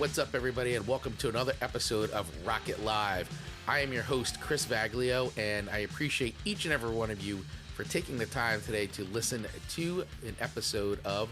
What's up, everybody, and welcome to another episode of Rocket Live. I am your host, Chris Vaglio, and I appreciate each and every one of you for taking the time today to listen to an episode of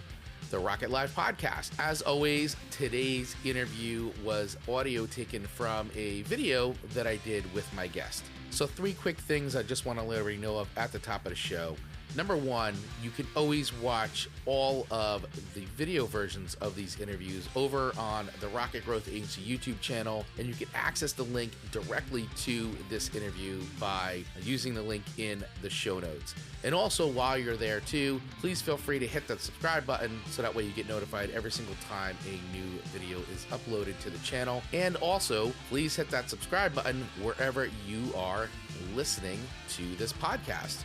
the Rocket Live podcast. As always, today's interview was audio taken from a video that I did with my guest. So 3 quick things I just want to let everybody know of at the top of the show. Number 1, you can always watch all of the video versions of these interviews over on the Rocket Growth Agency YouTube channel, and you can access the link directly to this interview by using the link in the show notes. And also, while you're there too, please feel free to hit that subscribe button so that way you get notified every single time a new video is uploaded to the channel. And also, please hit that subscribe button wherever you are listening to this podcast.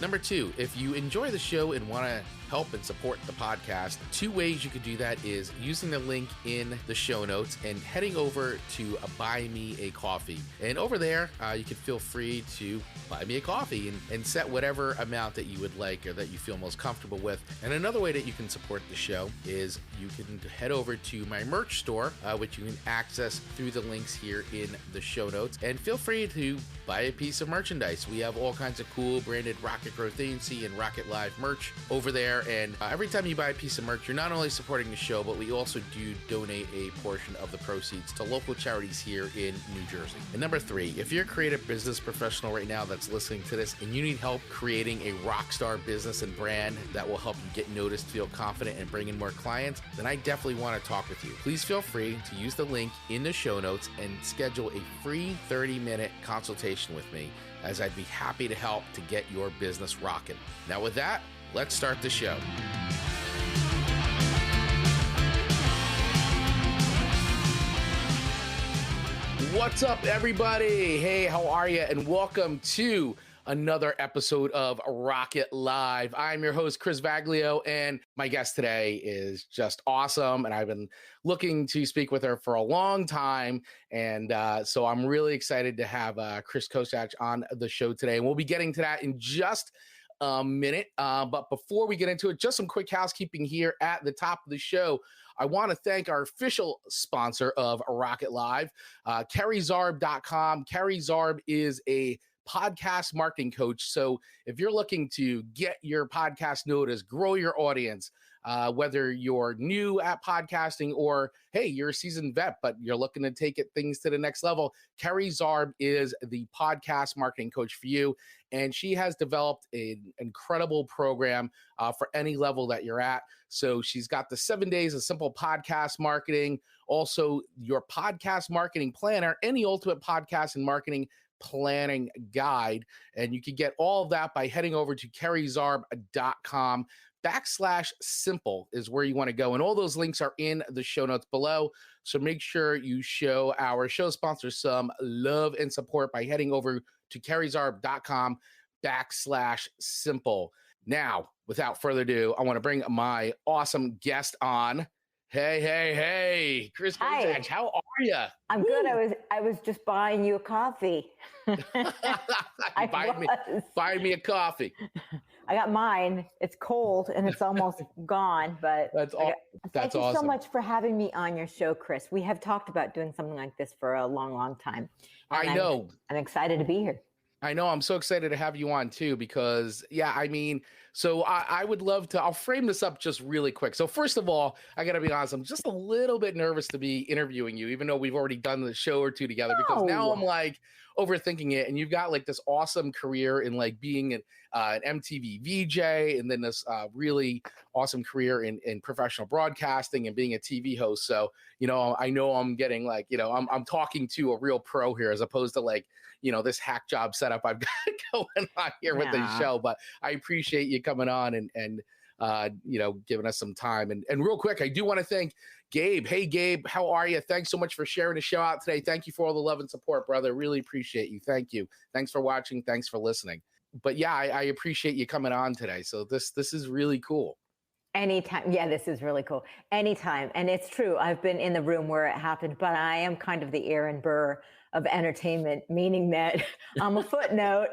Number 2, if you enjoy the show and want to help and support the podcast, 2 ways you could do that is using the link in the show notes and heading over to Buy Me a Coffee. And over there, you can feel free to buy me a coffee and set whatever amount that you would like or that you feel most comfortable with. And another way that you can support the show is you can head over to my merch store, which you can access through the links here in the show notes. And feel free to buy a piece of merchandise. We have all kinds of cool branded Rocket Growth Agency and Rocket Live merch over there. And every time you buy a piece of merch, you're not only supporting the show, but we also do donate a portion of the proceeds to local charities here in New Jersey. And number 3, if you're a creative business professional right now that's listening to this and you need help creating a rock star business and brand that will help you get noticed, feel confident, and bring in more clients, then I definitely want to talk with you. Please feel free to use the link in the show notes and schedule a free 30-minute consultation with me, as I'd be happy to help to get your business rocking. Now with that, let's start the show. What's up, everybody? Hey, how are you? And welcome to another episode of Rocket Live. I'm your host, Chris Vaglio, and my guest today is just awesome. And I've been looking to speak with her for a long time. And so I'm really excited to have Kris Kosach on the show today. And we'll be getting to that in just a minute. But before we get into it, just some quick housekeeping here at the top of the show. I want to thank our official sponsor of Rocket Live, carryzarb.com. Carrie Zarb is a podcast marketing coach. So if you're looking to get your podcast noticed, grow your audience, whether you're new at podcasting or, hey, you're a seasoned vet, but you're looking to take things to the next level, Carrie Zarb is the podcast marketing coach for you. And she has developed an incredible program for any level that you're at. So she's got the 7 days of simple podcast marketing, also your podcast marketing planner, and the ultimate podcast and marketing planning guide. And you can get all of that by heading over to carryzarb.com/simple is where you want to go. And all those links are in the show notes below. So make sure you show our show sponsor some love and support by heading over to carryzarb.com/simple. Now, without further ado, I want to bring my awesome guest on. Hey, Kris Kosach, how are you? I'm good. I was just buying you a coffee. Buy me a coffee. I got mine. It's cold and it's almost gone, but that's awesome. Thank you so much for having me on your show, Chris. We have talked about doing something like this for a long time. I know. I'm excited to be here. I know. I'm so excited to have you on too, because so I would love to, I'll frame this up just really quick. So first of all, I got to be honest, I'm just a little bit nervous to be interviewing you, even though we've already done the show or two together, because now I'm like overthinking it. And you've got like this awesome career in like being an MTV VJ, and then this really awesome career in professional broadcasting and being a TV host. So, I know I'm getting like, I'm talking to a real pro here, as opposed to like, this hack job setup I've got going on here with the show. But I appreciate you coming on and giving us some time. And real quick, I do want to thank Gabe. Hey, Gabe, how are you? Thanks so much for sharing the show out today. Thank you for all the love and support, brother. Really appreciate you. Thank you. Thanks for watching. Thanks for listening. But yeah, I appreciate you coming on today. So this is really cool. Anytime. Yeah, this is really cool. Anytime. And it's true. I've been in the room where it happened, but I am kind of the Aaron Burr of entertainment, meaning that I'm a footnote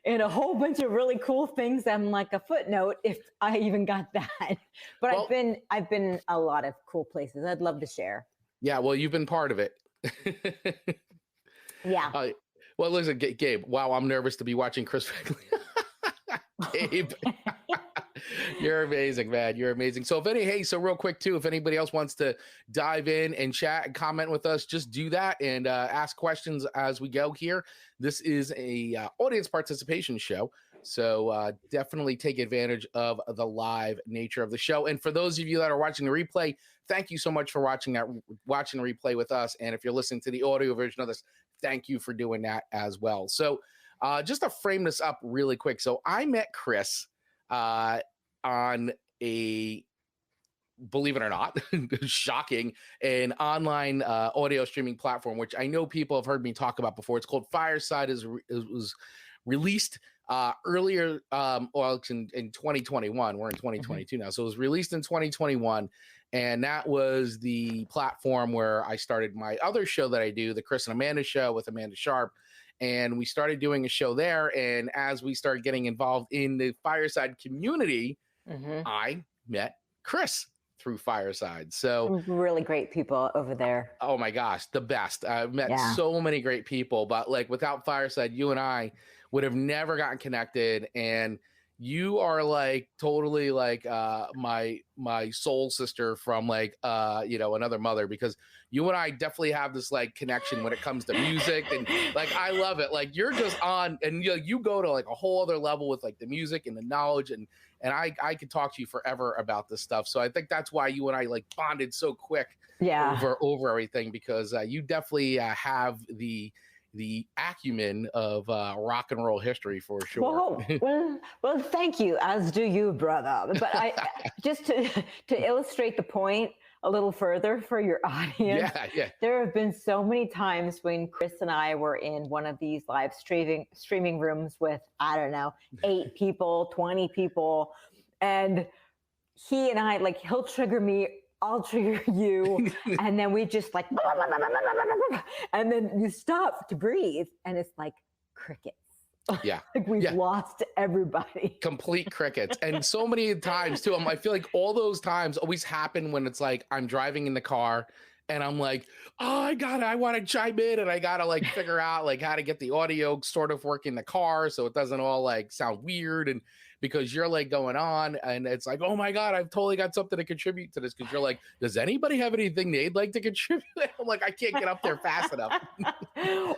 in a whole bunch of really cool things. I'm like a footnote if I even got that. But well, I've been a lot of cool places. I'd love to share. Yeah, well, you've been part of it. Yeah. Well, listen, Gabe, wow, I'm nervous to be watching Kris Gabe. You're amazing, man. You're amazing. So so real quick too, if anybody else wants to dive in and chat and comment with us, just do that and ask questions as we go here. This is a audience participation show. So definitely take advantage of the live nature of the show. And for those of you that are watching the replay, thank you so much for watching the replay with us. And if you're listening to the audio version of this, thank you for doing that as well. So just to frame this up really quick. So I met Kris on a, believe it or not, shocking, an online audio streaming platform, which I know people have heard me talk about before. It's called Fireside. It was released earlier, well, in 2021. We're in 2022 now. So it was released in 2021. And that was the platform where I started my other show that I do, the Kris and Amanda Show with Amanda Sharp. And we started doing a show there. And as we started getting involved in the Fireside community, I met Kris through Fireside. So really great people over there. Oh my gosh, the best. I've met so many great people, but like without Fireside, you and I would have never gotten connected. And you are like totally like my soul sister from like another mother, because you and I definitely have this like connection when it comes to music, and like I love it. Like you're just on, and you go to like a whole other level with like the music and the knowledge, and I could talk to you forever about this stuff. So I think that's why you and I like bonded so quick over everything, because you definitely have the acumen of rock and roll history for sure. Well, thank you, as do you, brother. But I just to illustrate the point a little further for your audience. There have been so many times when Kris and I were in one of these live streaming rooms with, I don't know, 8 people, 20 people, and he and I, like, he'll trigger me, I'll trigger you, and then we just like, and then you stop to breathe, and it's like crickets. Yeah. Like we've lost everybody. Complete crickets. And so many times too, I feel like all those times always happen when it's like I'm driving in the car and I'm like, oh, I want to chime in, and I got to like figure out like how to get the audio sort of work in the car so it doesn't all like sound weird, and because you're like going on and it's like, oh my God, I've totally got something to contribute to this. Cause you're like, does anybody have anything they'd like to contribute? I'm like, I can't get up there fast enough.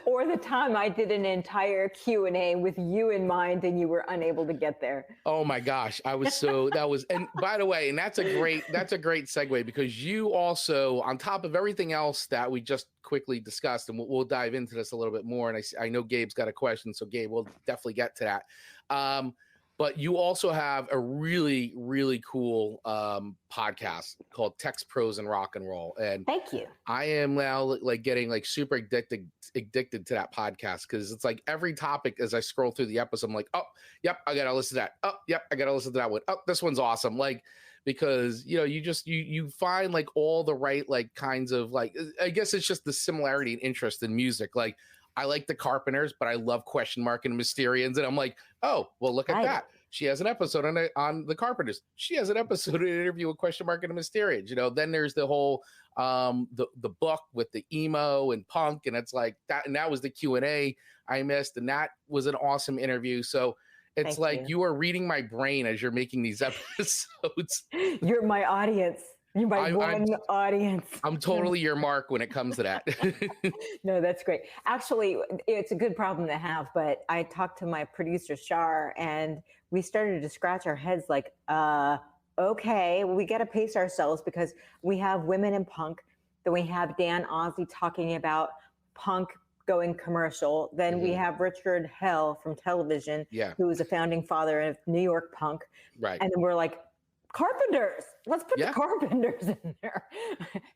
Or the time I did an entire Q&A with you in mind and you were unable to get there. Oh my gosh. And by the way, and that's a great segue, because you also, on top of everything else that we just quickly discussed, and we'll dive into this a little bit more. And I know Gabe's got a question, so Gabe, we'll definitely get to that. But you also have a really, really cool podcast called Text, Prose, and Rock and Roll. And thank you. I am now like getting like super addicted to that podcast, because it's like every topic as I scroll through the episode, I'm like, oh, yep, I gotta listen to that. Oh, yep, I gotta listen to that one. Oh, this one's awesome. Like, because you find like all the right like kinds of like, I guess it's just the similarity and interest in music. Like, I like the Carpenters, but I love Question Mark and Mysterians. And I'm like, oh, well, look at that. She has an episode on the Carpenters. She has an episode, an interview with Question Mark and Mysterians. Then there's the whole, the book with the emo and punk. And it's like that. And that was the Q&A I missed. And that was an awesome interview. So it's you are reading my brain as you're making these episodes. You're my audience. You're my audience. I'm totally your mark when it comes to that. No, that's great. Actually, it's a good problem to have, but I talked to my producer, Shar, and we started to scratch our heads like, okay, we got to pace ourselves, because we have women in punk, then we have Dan Ozzie talking about punk going commercial. Then we have Richard Hell from television, who was a founding father of New York punk. Right. And then we're like, Carpenters. Let's put the Carpenters in there,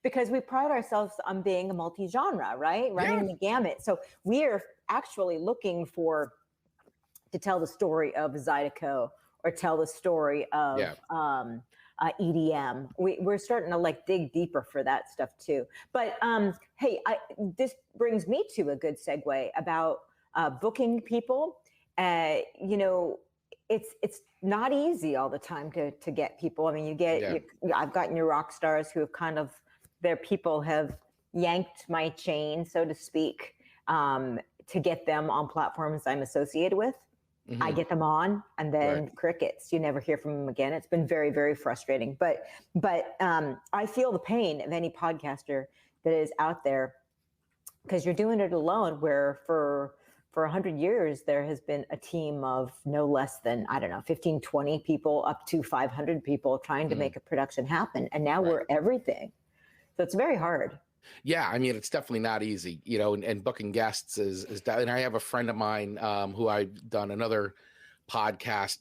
because we pride ourselves on being a multi-genre, right? Running the gamut. So we are actually looking to tell the story of Zydeco, or tell the story of EDM. We're starting to like dig deeper for that stuff too. But hey, this brings me to a good segue about booking people. It's not easy all the time to get people. I mean, I've gotten your rock stars who have kind of, their people have yanked my chain, so to speak, to get them on platforms I'm associated with. I get them on, and then crickets. You never hear from them again. It's been very, very frustrating. But I feel the pain of any podcaster that is out there, because you're doing it alone. Where for 100 years there has been a team of no less than, I don't know, 15, 20 people up to 500 people trying to make a production happen, and now we're everything. So it's very hard. Yeah, I mean, it's definitely not easy, you know, and booking guests is and I have a friend of mine who I've done another podcast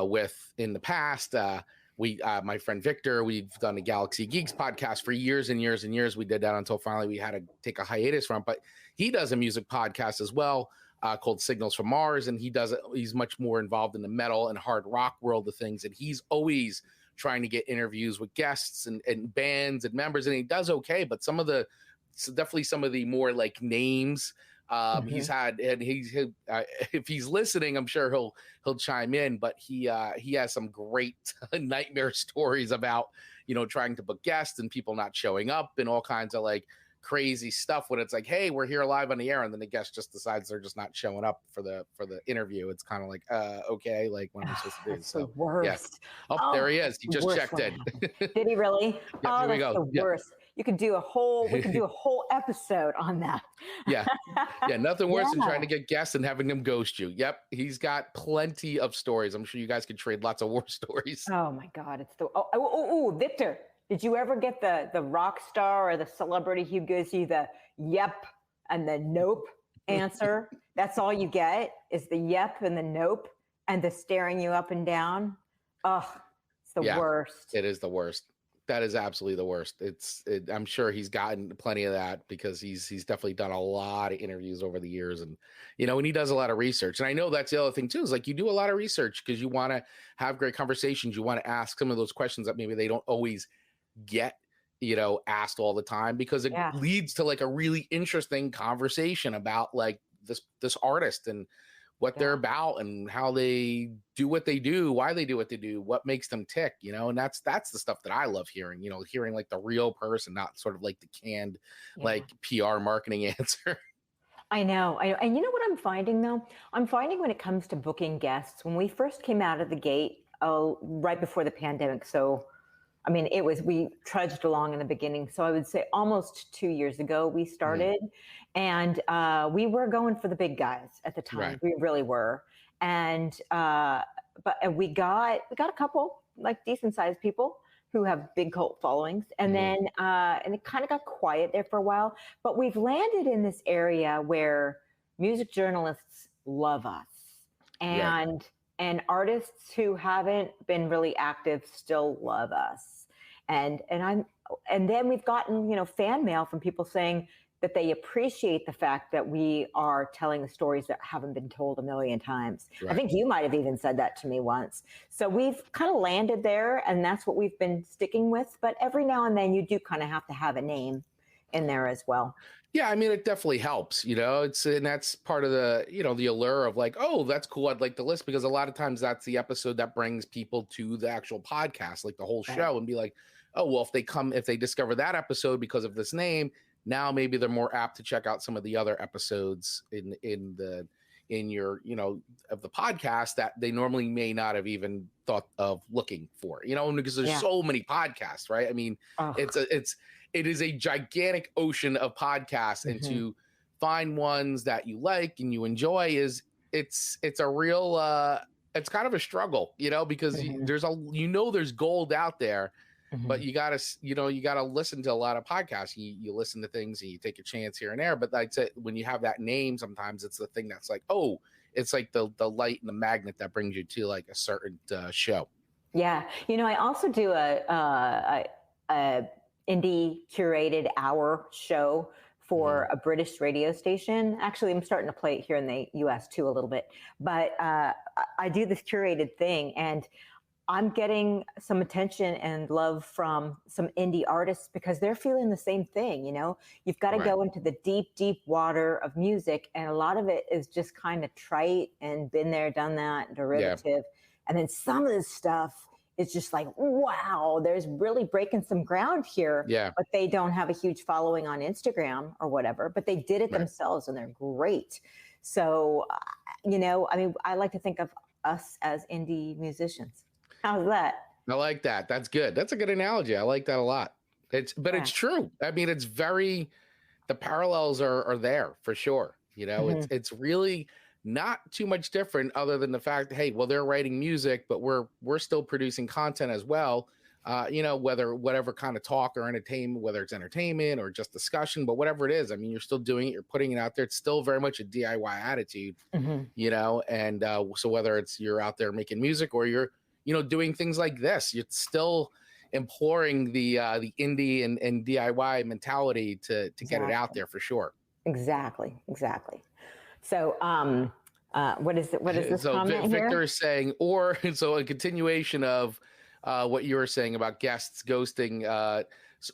with in the past. My friend Victor, we've done the Galaxy Geeks podcast for years and years and years. We did that until finally we had to take a hiatus from it. But he does a music podcast as well called Signals from Mars. And he's much more involved in the metal and hard rock world of things. And he's always trying to get interviews with guests and bands and members, and he does okay. But definitely some of the more like names he's had, and if he's listening, I'm sure he'll chime in. But he has some great nightmare stories about, you know, trying to book guests and people not showing up and all kinds of like crazy stuff when it's like, hey, we're here live on the air, and then the guest just decides they're just not showing up for the interview. It's kind of like, okay, like what am I supposed to do? That's the worst. Yeah. Oh, there he is. He just checked in. Did he really? Yeah, here we go. The worst. We could do a whole episode on that. Yeah. Nothing worse than trying to get guests and having them ghost you. Yep. He's got plenty of stories. I'm sure you guys could trade lots of war stories. Oh my God. It's Victor. Did you ever get the rock star or the celebrity who gives you the yep and the nope answer? That's all you get is the yep and the nope and the staring you up and down. Oh, it's the worst. It is the worst. That is absolutely the worst. I'm sure he's gotten plenty of that because he's definitely done a lot of interviews over the years, and you know, and he does a lot of research. And I know that's the other thing too, is like you do a lot of research because you want to have great conversations. You want to ask some of those questions that maybe they don't always get, you know, asked all the time, because it leads to like a really interesting conversation about like this artist and what they're about and how they do what they do, why they do what they do, what makes them tick, you know. And that's the stuff that I love hearing, you know, hearing like the real person, not sort of like the canned like PR marketing answer. I know. And you know what I'm finding though? I'm finding when it comes to booking guests, when we first came out of the gate, right before the pandemic. So I mean, we trudged along in the beginning. So I would say almost 2 years ago we started, and we were going for the big guys at the time. Right. We really were. And we got a couple like decent sized people who have big cult followings, and then and it kind of got quiet there for a while. But we've landed in this area where music journalists love us, and artists who haven't been really active still love us. And then we've gotten, you know, fan mail from people saying that they appreciate the fact that we are telling the stories that haven't been told a million times. Right. I think you might have even said that to me once. So we've kind of landed there, and that's what we've been sticking with. But every now and then you do kind of have to have a name in there as well. Yeah, I mean, it definitely helps, you know, and that's part of the, you know, the allure of like, oh, that's cool, I'd like to listen, because a lot of times that's the episode that brings people to the actual podcast, like the whole show, and be like, oh, well, if they discover that episode because of this name, now maybe they're more apt to check out some of the other episodes in your, you know, of the podcast that they normally may not have even thought of looking for, you know, because there's so many podcasts, right? I mean, it is a gigantic ocean of podcasts, and to find ones that you like and you enjoy it's a real it's kind of a struggle, you know, because there's gold out there, but you gotta listen to a lot of podcasts. You listen to things and you take a chance here and there, but like I said, when you have that name, sometimes it's the thing that's like, oh, it's like the light and the magnet that brings you to like a certain show. Yeah, you know, I also do a indie curated hour show for a British radio station. Actually, I'm starting to play it here in the US too a little bit, but I do this curated thing, and I'm getting some attention and love from some indie artists because they're feeling the same thing. You know, you've got to go into the deep, deep water of music, and a lot of it is just kind of trite and been there, done that, derivative. And then some of this stuff it's just like, wow, there's really breaking some ground here. Yeah. But they don't have a huge following on Instagram or whatever, but they did it Right. themselves and they're great. So, I mean, I like to think of us as indie musicians. How's that? I like that. That's good. That's a good analogy. I like that a lot. But Yeah. it's true. I mean, the parallels are there for sure. It's really not too much different other than the fact, hey, well, they're writing music, but we're still producing content as well. Whatever kind of talk or entertainment, whether it's entertainment or just discussion, but whatever it is, I mean, you're still doing it, you're putting it out there. It's still very much a DIY attitude, and so whether you're out there making music or you're, doing things like this, it's still imploring the indie and DIY mentality to get it out there for sure. Exactly. So, what is this So comment Victor here? is saying, so a continuation of what you were saying about guests ghosting,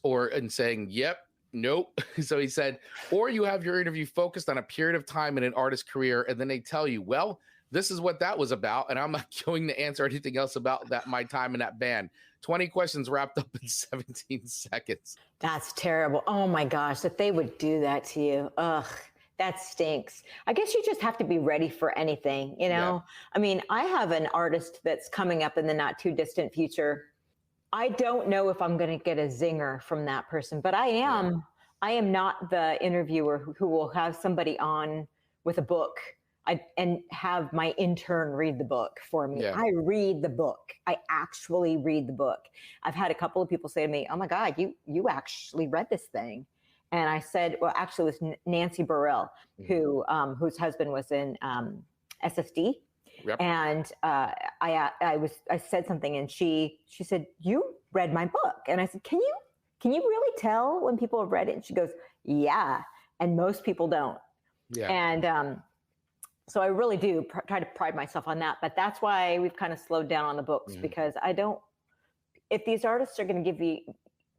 and saying, yep, nope. So he said, or you have your interview focused on a period of time in an artist's career, and then they tell you, well, this is what that was about, and I'm not going to answer anything else about my time in that band. 20 questions wrapped up in 17 seconds. That's terrible. Oh my gosh, that they would do that to you. Ugh, that stinks. I guess you just have to be ready for anything, Yeah. I mean, I have an artist that's coming up in the not too distant future. I don't know if I'm going to get a zinger from that person, but I am not the interviewer who will have somebody on with a book and have my intern read the book for me. Yeah. I read the book. I actually read the book. I've had a couple of people say to me, "Oh my God, you actually read this thing." And I said, well, actually it was Nancy Burrell, whose husband was in SSD. Yep. And I said something, and she said, "You read my book," and I said, "Can you really tell when people have read it?" And she goes, "Yeah," and most people don't. Yeah. And so I really do try to pride myself on that. But that's why we've kind of slowed down on the books, because I don't. If these artists are going to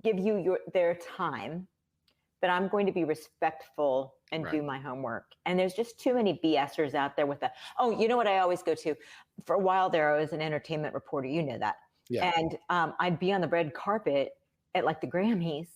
give you their time, then I'm going to be respectful and do my homework. And there's just too many BSers out there with that. Oh, you know what I always go to? For a while there, I was an entertainment reporter. You know that. Yeah. And I'd be on the red carpet at like the Grammys,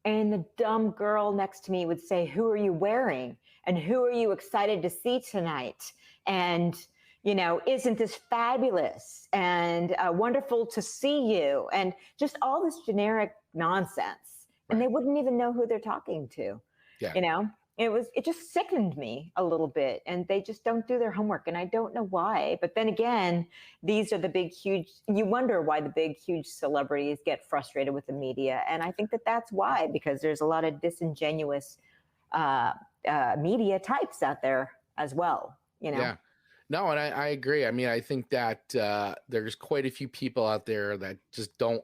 and the dumb girl next to me would say, "Who are you wearing? And who are you excited to see tonight? And, isn't this fabulous? And wonderful to see you." And just all this generic nonsense. And they wouldn't even know who they're talking to. Yeah. It just sickened me a little bit, and they just don't do their homework, and I don't know why. But then again, these are the big, huge, you wonder why the big, huge celebrities get frustrated with the media. And I think that's why, because there's a lot of disingenuous media types out there as well, Yeah. No, and I agree. I mean, I think that there's quite a few people out there that just don't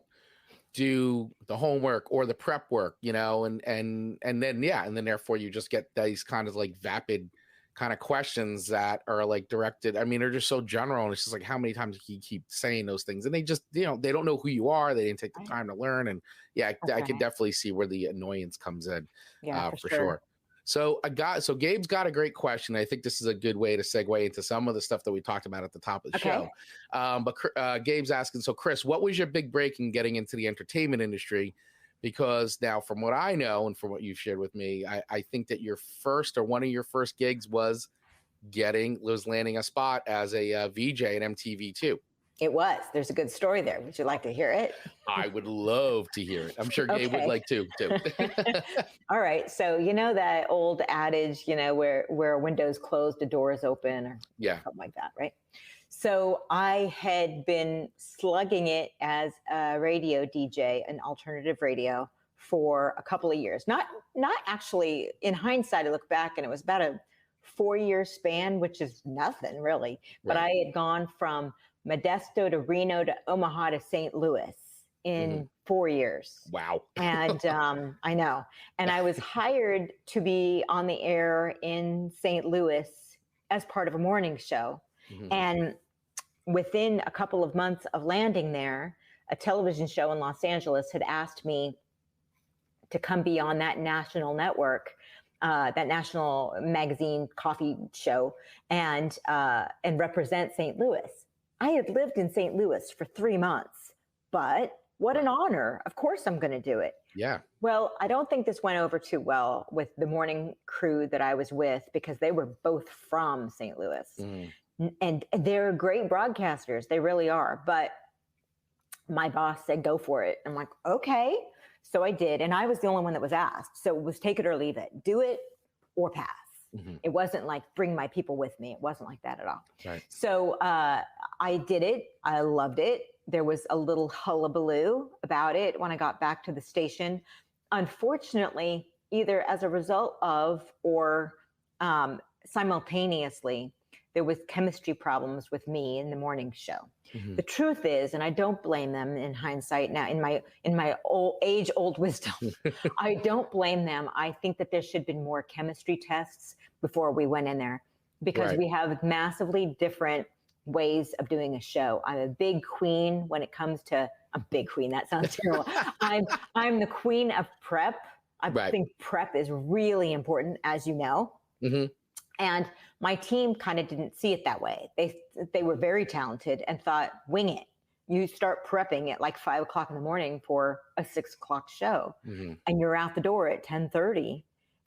do the homework or the prep work, and then therefore you just get these kind of like vapid kind of questions that are like directed. I mean, they're just so general, and it's just like, how many times can you keep saying those things? And they just, they don't know who you are. They didn't take the time to learn. And I could definitely see where the annoyance comes in. For sure. So Gabe's got a great question. I think this is a good way to segue into some of the stuff that we talked about at the top of the show. But Gabe's asking, so Kris, what was your big break in getting into the entertainment industry? Because now, from what I know and from what you've shared with me, I think that your first or one of your first gigs was landing a spot as a VJ at MTV too. It was. There's a good story there. Would you like to hear it? I would love to hear it. I'm sure Gabe would like to too. All right. So that old adage, where a window's closed, a door is open, or something like that, right? So I had been slugging it as a radio DJ, an alternative radio, for a couple of years. Not actually, in hindsight, I look back and it was about a 4-year span, which is nothing really. But I had gone from Modesto to Reno to Omaha to St. Louis in 4 years. Wow. And I know. And I was hired to be on the air in St. Louis as part of a morning show. And within a couple of months of landing there, a television show in Los Angeles had asked me to come be on that national network, that national magazine coffee show, and represent St. Louis. I had lived in St. Louis for 3 months. but what an honor. Of course I'm going to do it. Yeah. Well, I don't think this went over too well with the morning crew that I was with, because they were both from St. Louis. And they're great broadcasters. They really are. But my boss said, go for it. I'm like, okay. So I did. And I was the only one that was asked. So it was take it or leave it. Do it or pass. It wasn't like bring my people with me. It wasn't like that at all. Right. So I did it. I loved it. There was a little hullabaloo about it when I got back to the station. Unfortunately, either as a result of or simultaneously, there was chemistry problems with me in the morning show. The truth is, and I don't blame them in hindsight now, in my old wisdom, I don't blame them. I think that there should have been more chemistry tests before we went in there, because we have massively different ways of doing a show. I'm a big queen when it comes to a big queen. That sounds terrible. I'm the queen of prep. I think prep is really important, as you know. And my team kind of didn't see it that way. They were very talented and thought, wing it. You start prepping at like 5 o'clock in the morning for a 6 o'clock show, and you're out the door at 10:30.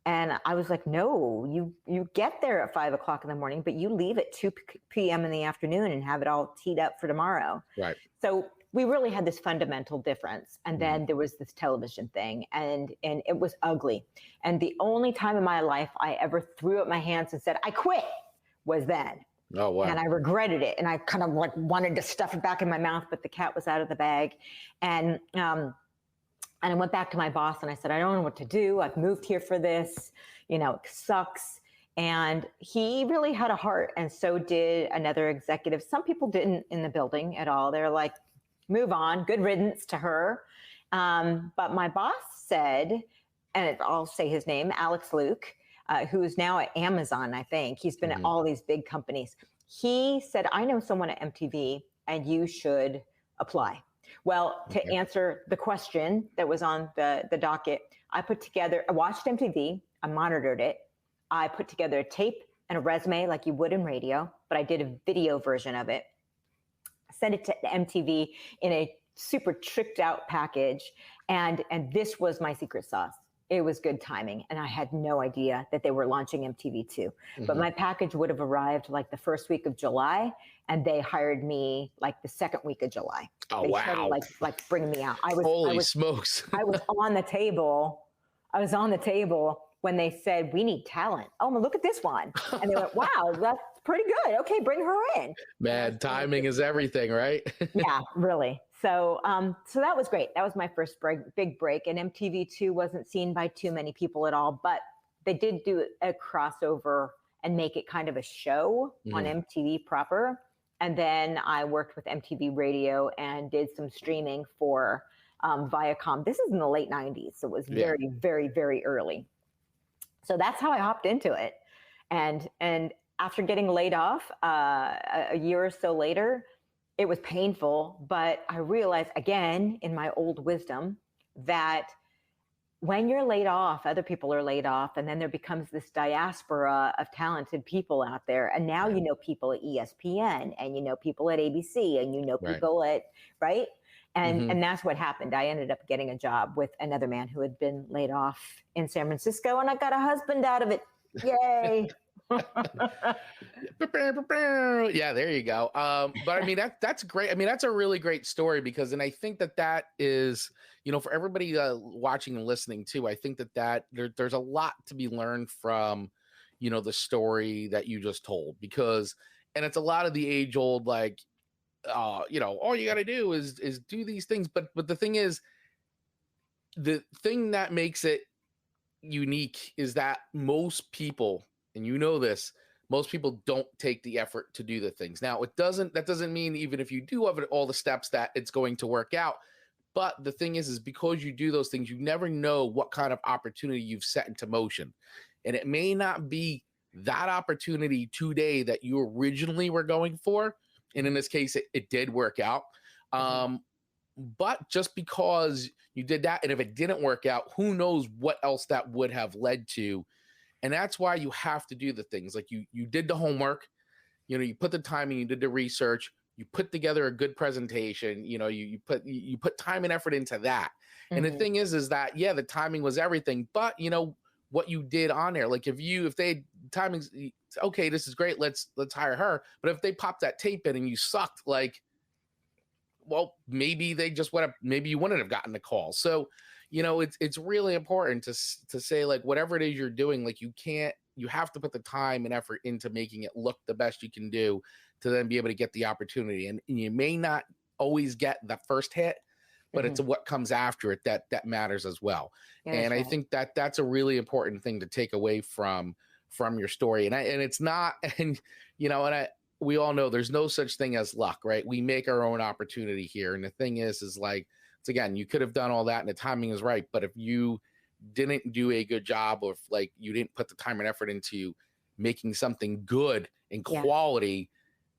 And I was like, no, you get there at 5 o'clock in the morning, but you leave at 2 p.m. in the afternoon and have it all teed up for tomorrow. Right. So we really had this fundamental difference. And then there was this television thing, and it was ugly. And the only time in my life I ever threw up my hands and said, I quit, was then. Oh, wow. And I regretted it. And I kind of like wanted to stuff it back in my mouth, but the cat was out of the bag. And I went back to my boss and I said, I don't know what to do. I've moved here for this, it sucks. And he really had a heart. And so did another executive. Some people didn't in the building at all. They're like, move on, good riddance to her. But my boss said, and I'll say his name, Alex Luke, who is now at Amazon, I think. He's been at all these big companies. He said, I know someone at MTV and you should apply. Well, to answer the question that was on the docket, I watched MTV, I monitored it. I put together a tape and a resume like you would in radio, but I did a video version of it. Sent it to MTV in a super tricked out package. And this was my secret sauce. It was good timing. And I had no idea that they were launching MTV2. But my package would have arrived like the first week of July. And they hired me like the second week of July. Oh, they wow. started like bringing me out. Holy smokes. I was on the table. When they said, we need talent. Oh, well, look at this one. And they went, wow, that's pretty good. Okay, bring her in. Man, timing is everything, right? Yeah, really. So so that was great. That was my first big break. And MTV2 wasn't seen by too many people at all, but they did do a crossover and make it kind of a show on MTV proper. And then I worked with MTV Radio and did some streaming for Viacom. This is in the late 90s. So it was very, very, very early. So that's how I hopped into it. And after getting laid off a year or so later, it was painful, but I realized again in my old wisdom that when you're laid off, other people are laid off, and then there becomes this diaspora of talented people out there. And now you know people at ESPN, and you know people at ABC, and you know people at, right? And that's what happened. I ended up getting a job with another man who had been laid off in San Francisco, and I got a husband out of it. Yay. Yeah, there you go. But I mean, that's great. I mean, that's a really great story, because, and I think that is, for everybody watching and listening too, I think that there's a lot to be learned from, the story that you just told, because, and it's a lot of the age old, like, all you got to do is do these things. But the thing is, the thing that makes it unique is that most people, and most people don't take the effort to do the things. Now, that doesn't mean even if you do have all the steps that it's going to work out. But the thing is because you do those things, you never know what kind of opportunity you've set into motion. And it may not be that opportunity today that you originally were going for. And in this case, it did work out. But just because you did that, and if it didn't work out, who knows what else that would have led to. And that's why you have to do the things like you did the homework, you put the time in, you did the research, you put together a good presentation, you put time and effort into that. And the Mhm. thing is that, yeah, the timing was everything, but what you did on there, like if they timing's okay, this is great, let's hire her. But if they popped that tape in and you sucked, like, well, maybe they just would have, maybe you wouldn't have gotten the call. So, it's really important to say, like, whatever it is you're doing, like, you have to put the time and effort into making it look the best you can do to then be able to get the opportunity. And you may not always get the first hit, but it's Mhm. what comes after it that matters as well. Yeah, And that's I right. think that that's a really important thing to take away from your story. And it's not, and we all know there's no such thing as luck, right? We make our own opportunity here. And the thing is like, it's again, you could have done all that and the timing is right. But if you didn't do a good job, or if like you didn't put the time and effort into making something good and Yeah. quality,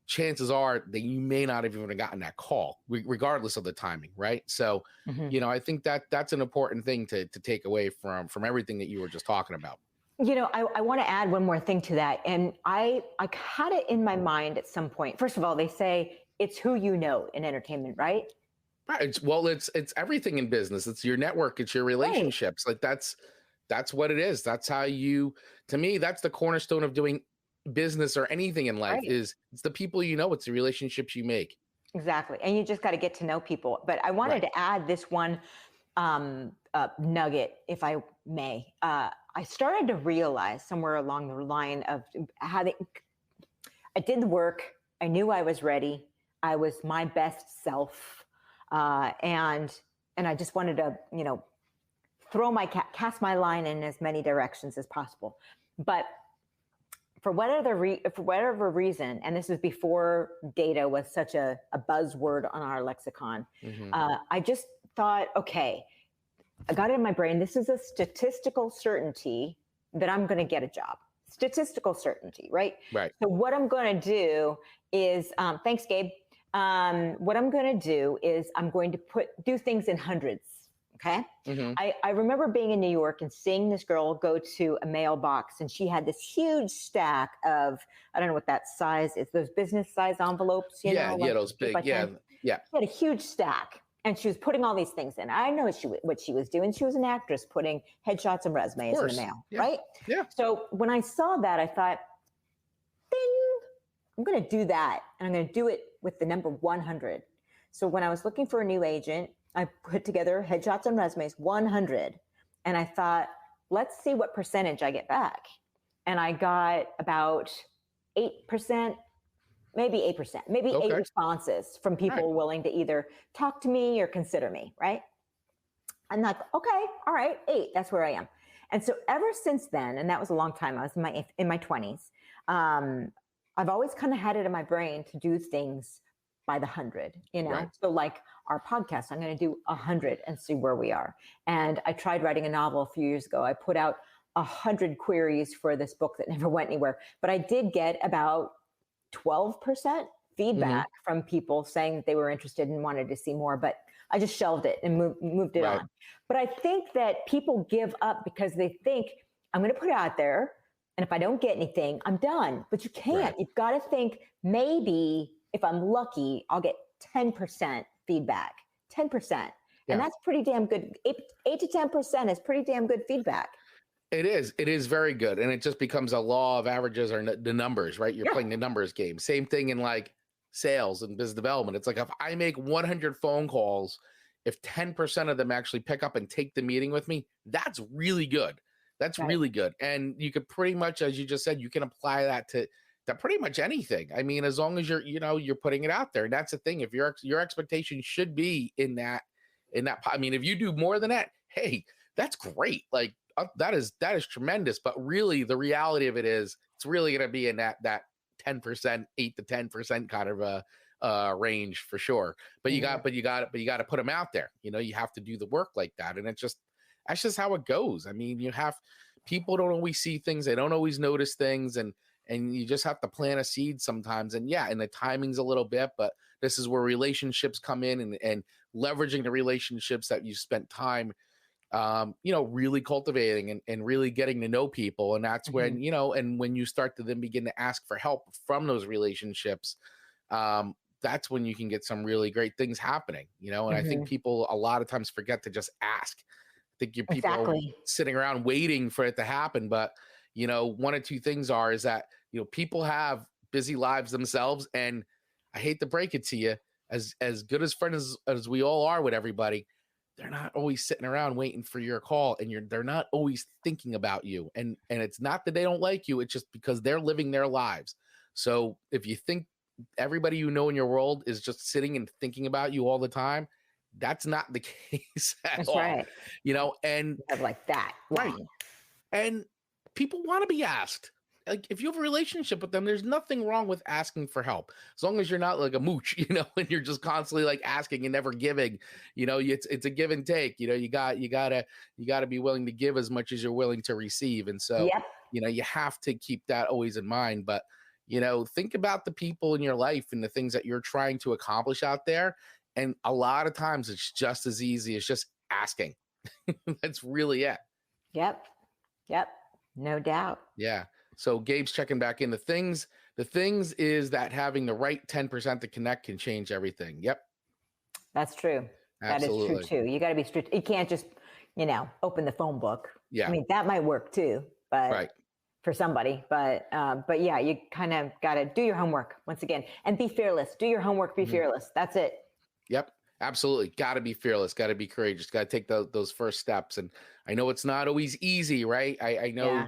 chances are that you may not have even gotten that call, regardless of the timing, right? So, Mhm. I think that that's an important thing to take away from everything that you were just talking about. I want to add one more thing to that. And I had it in my mind at some point. First of all, they say it's who you know in entertainment, right? Right. It's everything in business. It's your network. It's your Right. relationships. Like that's what it is. That's how to me, that's the cornerstone of doing business or anything in life. Right. Is it's the people you know. It's the relationships you make. Exactly. And you just got to get to know people. But I wanted Right. to add this one nugget, if I may. I started to realize somewhere along the line of having, I did the work. I knew I was ready. I was my best self. And I just wanted to, cast my line in as many directions as possible. But for whatever reason, and this is before data was such a buzzword on our lexicon, Hmm. I just thought, okay, I got it in my brain. This is a statistical certainty that I'm going to get a job. Statistical certainty, right? Right. So what I'm going to do is, thanks, Gabe. What I'm going to do is I'm going to do things in hundreds. Okay. Hmm. I remember being in New York and seeing this girl go to a mailbox, and she had this huge stack of, I don't know what that size is, those business size envelopes, Yeah. like Those 8 by big. Yeah. 10. Yeah. She had a huge stack, and she was putting all these things in. I know what she was doing. She was an actress putting headshots and Of resumes in the course. mail, Yeah. right? Yeah. So when I saw that, I thought, ding, I'm going to do that. And I'm going to do it with the number 100. So when I was looking for a new agent, I put together headshots and resumes, 100. And I thought, let's see what percentage I get back. And I got about 8%, maybe 8%, maybe 8 Okay. responses from All right. people willing to either talk to me or consider me, right? I'm like, okay, all right, 8, that's where I am. And so ever since then, and that was a long time, I was in my 20s, I've always kind of had it in my brain to do things by the 100, Right. So like our podcast, I'm going to do 100 and see where we are. And I tried writing a novel a few years ago. I put out 100 queries for this book that never went anywhere, but I did get about 12% Hmm. feedback from people saying that they were interested and wanted to see more, but I just shelved it and moved it Right. on. But I think that people give up because they think, I'm going to put it out there, and if I don't get anything, I'm done. But you Right. can't. You've got to think, maybe if I'm lucky, I'll get 10% feedback. 10%. And Yeah. that's pretty damn good. 8 to 10% is pretty damn good feedback. It is. It is very good. And it just becomes a law of averages or the numbers, right? You're Yeah. playing the numbers game. Same thing in like sales and business development. It's like if I make 100 phone calls, if 10% of them actually pick up and take the meeting with me, that's really good. That's Right. really good. And you could pretty much, as you just said, you can apply that to pretty much anything. I mean, as long as you're putting it out there. And that's the thing. If your expectation should be in that, I mean, if you do more than that, hey, that's great. Like, that is tremendous. But really, the reality of it is, it's really going to be in that 10%, 8 to 10% kind of a range for sure. But you got to put them out there. You have to do the work like that, and that's just how it goes. I mean, people don't always see things, they don't always notice things, and you just have to plant a seed sometimes. And yeah, and the timing's a little bit, but this is where relationships come in, and leveraging the relationships that you spent time really cultivating and really getting to know people. And that's Mm-hmm. when, and when you start to then begin to ask for help from those relationships, that's when you can get some really great things happening, you know. And I think people a lot of times forget to just ask. I think your people are sitting around waiting for it to happen. But, you know, one of two things is that, you know, people have busy lives themselves. And I hate to break it to you, as good as friends as we all are with everybody, they're not always sitting around waiting for your call, and they're not always thinking about you. And it's not that they don't like you. It's just because they're living their lives. So if you think everybody you know in your world is just sitting and thinking about you all the time, that's not the case at all. Right. You know, and like that. Right. And people want to be asked. Like, if you have a relationship with them, there's nothing wrong with asking for help, as long as you're not like a mooch, you know, and you're just constantly like asking and never giving. You know, it's a give and take. You know, you gotta be willing to give as much as you're willing to receive. And so, you know, you have to keep that always in mind. But, you know, think about the people in your life and the things that you're trying to accomplish out there. And a lot of times it's just as easy as just asking. That's really it. Yep. No doubt. Yeah. So Gabe's checking back in. The things is that having the right 10% to connect can change everything. Yep. That's true. Absolutely. That is true too. You got to be strict. You can't just, you know, open the phone book. Yeah. I mean, that might work too, but for somebody, but yeah, you kind of got to do your homework once again and be fearless. Do your homework, be fearless. That's it. Yep. Absolutely. Got to be fearless. Got to be courageous. Got to take those first steps. And I know it's not always easy, right? I know. Yeah.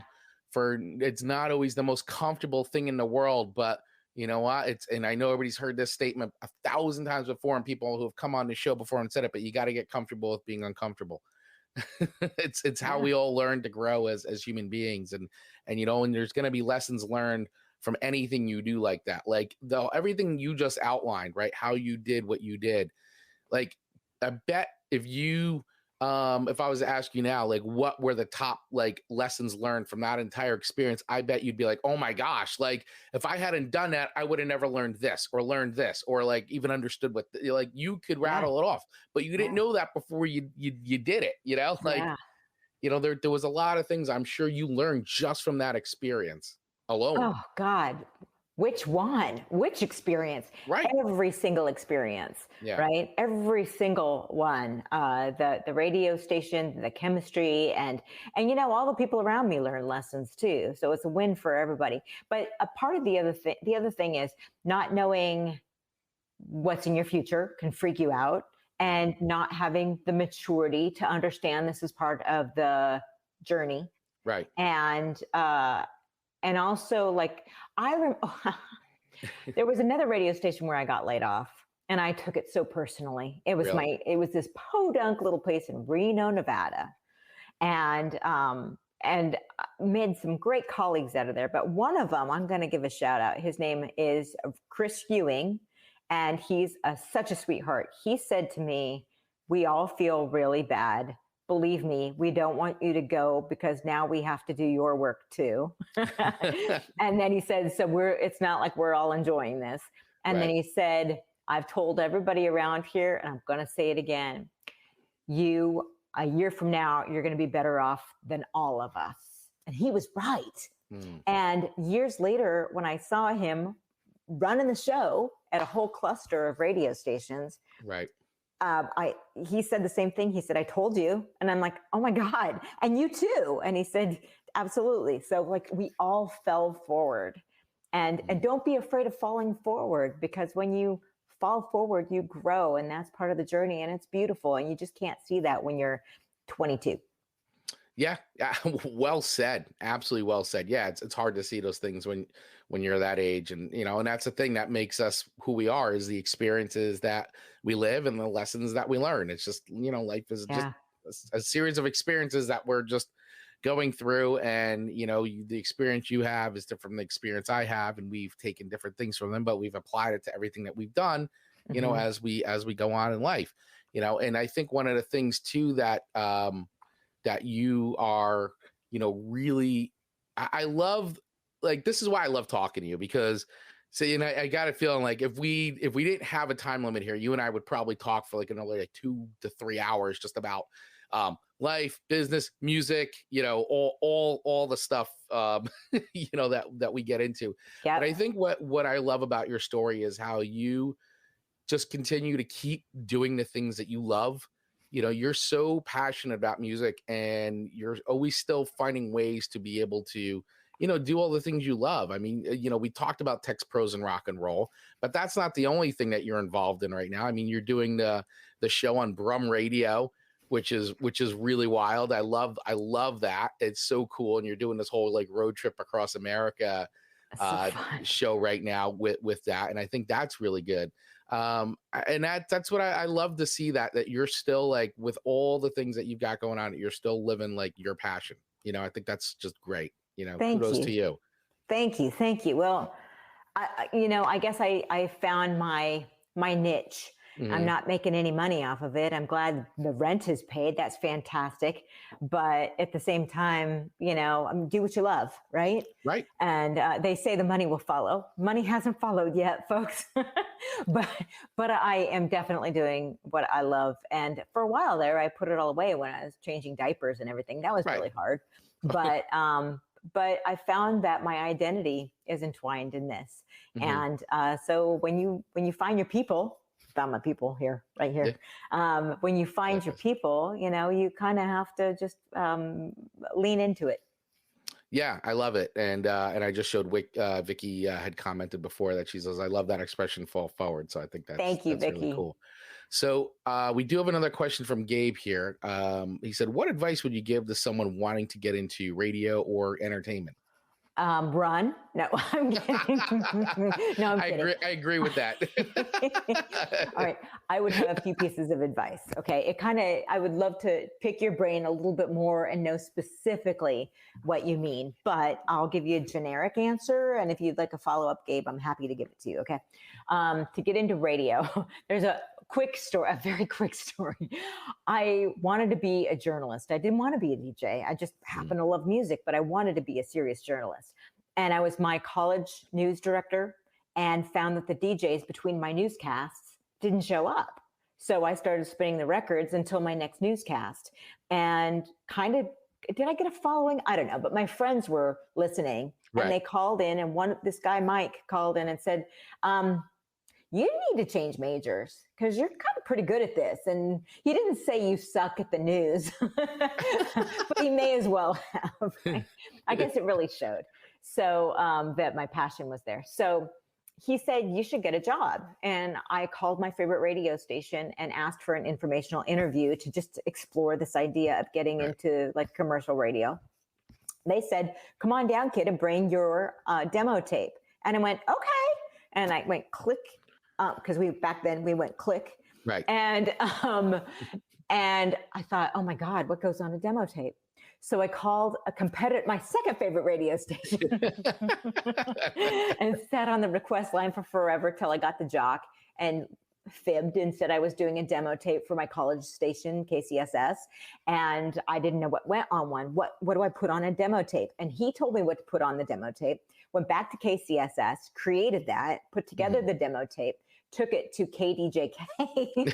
It's not always the most comfortable thing in the world, but you know what? And I know everybody's heard this statement 1,000 times before, and people who have come on the show before and said it, but you got to get comfortable with being uncomfortable. It's how we all learn to grow as human beings. And you know, and there's going to be lessons learned from anything you do like that. Like everything you just outlined, right? How you did what you did. Like, I bet if I was to ask you now, like, what were the top like lessons learned from that entire experience, I bet you'd be like, oh my gosh, like if I hadn't done that, I would have never learned this or like even understood what like you could rattle it off, but you didn't know that before you did it, you know, like, you know, there was a lot of things I'm sure you learned just from that experience alone. Oh God. Which experience? Right. Every single experience, right? Every single one, the radio station, the chemistry, and you know, all the people around me learn lessons too. So it's a win for everybody. But a part of the other thing is not knowing what's in your future can freak you out, and not having the maturity to understand this is part of the journey. Right. And also, like, there was another radio station where I got laid off, and I took it so personally. It was it was this podunk little place in Reno, Nevada, and made some great colleagues out of there. But one of them, I'm going to give a shout out. His name is Chris Ewing, and he's such a sweetheart. He said to me, "We all feel really bad. Believe me, we don't want you to go because now we have to do your work too." And then he said, so it's not like we're all enjoying this. And then he said, "I've told everybody around here, and I'm going to say it again. A year from now, you're going to be better off than all of us." And he was right. And years later, when I saw him running the show at a whole cluster of radio stations, he said the same thing. He said, "I told you." And I'm like, "Oh my God. And you too." And he said, "Absolutely." So like, we all fell forward, and don't be afraid of falling forward, because when you fall forward, you grow, and that's part of the journey, and it's beautiful. And you just can't see that when you're 22. Yeah. Well said. Absolutely well said. Yeah. It's hard to see those things when you're that age, and, you know, and that's the thing that makes us who we are, is the experiences that we live and the lessons that we learn. It's just, you know, life is just a series of experiences that we're just going through. And, you know, the experience you have is different from the experience I have, and we've taken different things from them, but we've applied it to everything that we've done, you know, as we go on in life, you know. And I think one of the things too that you are, you know, really, I love, like, this is why I love talking to you, because you know, I got a feeling like if we didn't have a time limit here, you and I would probably talk for like another 2 to 3 hours just about life, business, music, you know, all the stuff, you know, that we get into. But I think what I love about your story is how you just continue to keep doing the things that you love. You know, you're so passionate about music, and you're always still finding ways to be able to, you know, do all the things you love. I mean, you know, we talked about text, prose, and rock and roll, but that's not the only thing that you're involved in right now. I mean, you're doing the show on Brum Radio, which is really wild. I love that. It's so cool. And you're doing this whole like road trip across America So show right now with that. And I think that's really good. And that's what I love to see, that you're still like, with all the things that you've got going on, you're still living like your passion. You know, I think that's just great. You know, kudos to you. Thank you. Well, I guess I found my niche. Mm-hmm. I'm not making any money off of it. I'm glad the rent is paid. That's fantastic. But at the same time, you know, do what you love, right? Right. And they say the money will follow. Money hasn't followed yet, folks. but I am definitely doing what I love. And for a while there, I put it all away when I was changing diapers and everything. That was really hard. But I found that my identity is entwined in this. Mm-hmm. And so when you find your people, found my people here, right here. Yeah. When you find your people, you know, you kind of have to just lean into it. Yeah, I love it. And I just showed Vicky had commented before that she says, I love that expression, fall forward. So I think that's, thank you, that's Vicky. Really cool. So we do have another question from Gabe here. He said, what advice would you give to someone wanting to get into radio or entertainment? Run. No, I'm kidding. No, I'm kidding. I agree with that. All right. I would have a few pieces of advice. Okay. I would love to pick your brain a little bit more and know specifically what you mean, but I'll give you a generic answer. And if you'd like a follow-up, Gabe, I'm happy to give it to you. Okay. To get into radio, there's a very quick story. I wanted to be a journalist. I didn't want to be a DJ. I just happened to love music, but I wanted to be a serious journalist. And I was my college news director and found that the DJs between my newscasts didn't show up. So I started spinning the records until my next newscast. And did I get a following? I don't know, but my friends were listening and they called in, and this guy, Mike, called in and said, you need to change majors because you're kind of pretty good at this. And he didn't say you suck at the news, but he may as well have. I guess it really showed. So that my passion was there. So he said, you should get a job. And I called my favorite radio station and asked for an informational interview to just explore this idea of getting into like commercial radio. They said, come on down, kid, and bring your demo tape. And I went, okay. And I went click. Because back then we went click, right? And I thought, oh my God, what goes on a demo tape? So I called my second favorite radio station, and sat on the request line for forever till I got the jock and fibbed and said I was doing a demo tape for my college station, KCSS, and I didn't know what went on one. What do I put on a demo tape? And he told me what to put on the demo tape. Went back to KCSS, created that, put together the demo tape, took it to KDJK,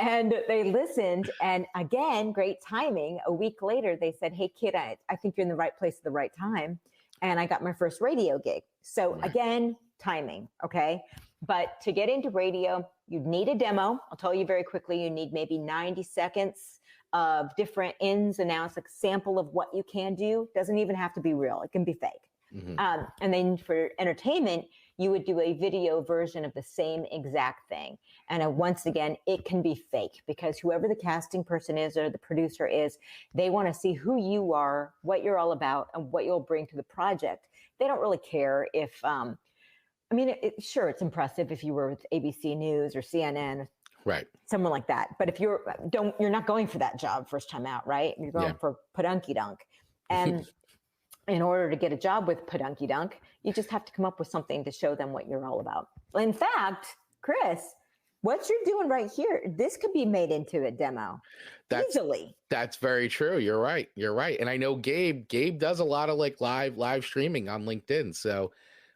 and they listened. And again, great timing. A week later, they said, hey, kid, I think you're in the right place at the right time. And I got my first radio gig. So again, timing, okay? But to get into radio, you'd need a demo. I'll tell you very quickly, you need maybe 90 seconds of different ins and outs, like sample of what you can do. Doesn't even have to be real. It can be fake. Mm-hmm. And then for entertainment, you would do a video version of the same exact thing. And once again, it can be fake because whoever the casting person is or the producer is, they want to see who you are, what you're all about, and what you'll bring to the project. They don't really care if, sure, it's impressive if you were with ABC News or CNN, right? Someone like that. But if you're not going for that job first time out, right? You're going for Podunky Dunk. And in order to get a job with Podunky Dunk, you just have to come up with something to show them what you're all about. In fact, Kris, what you're doing right here, this could be made into a demo easily. That's very true. You're right. And I know Gabe does a lot of like live streaming on LinkedIn. So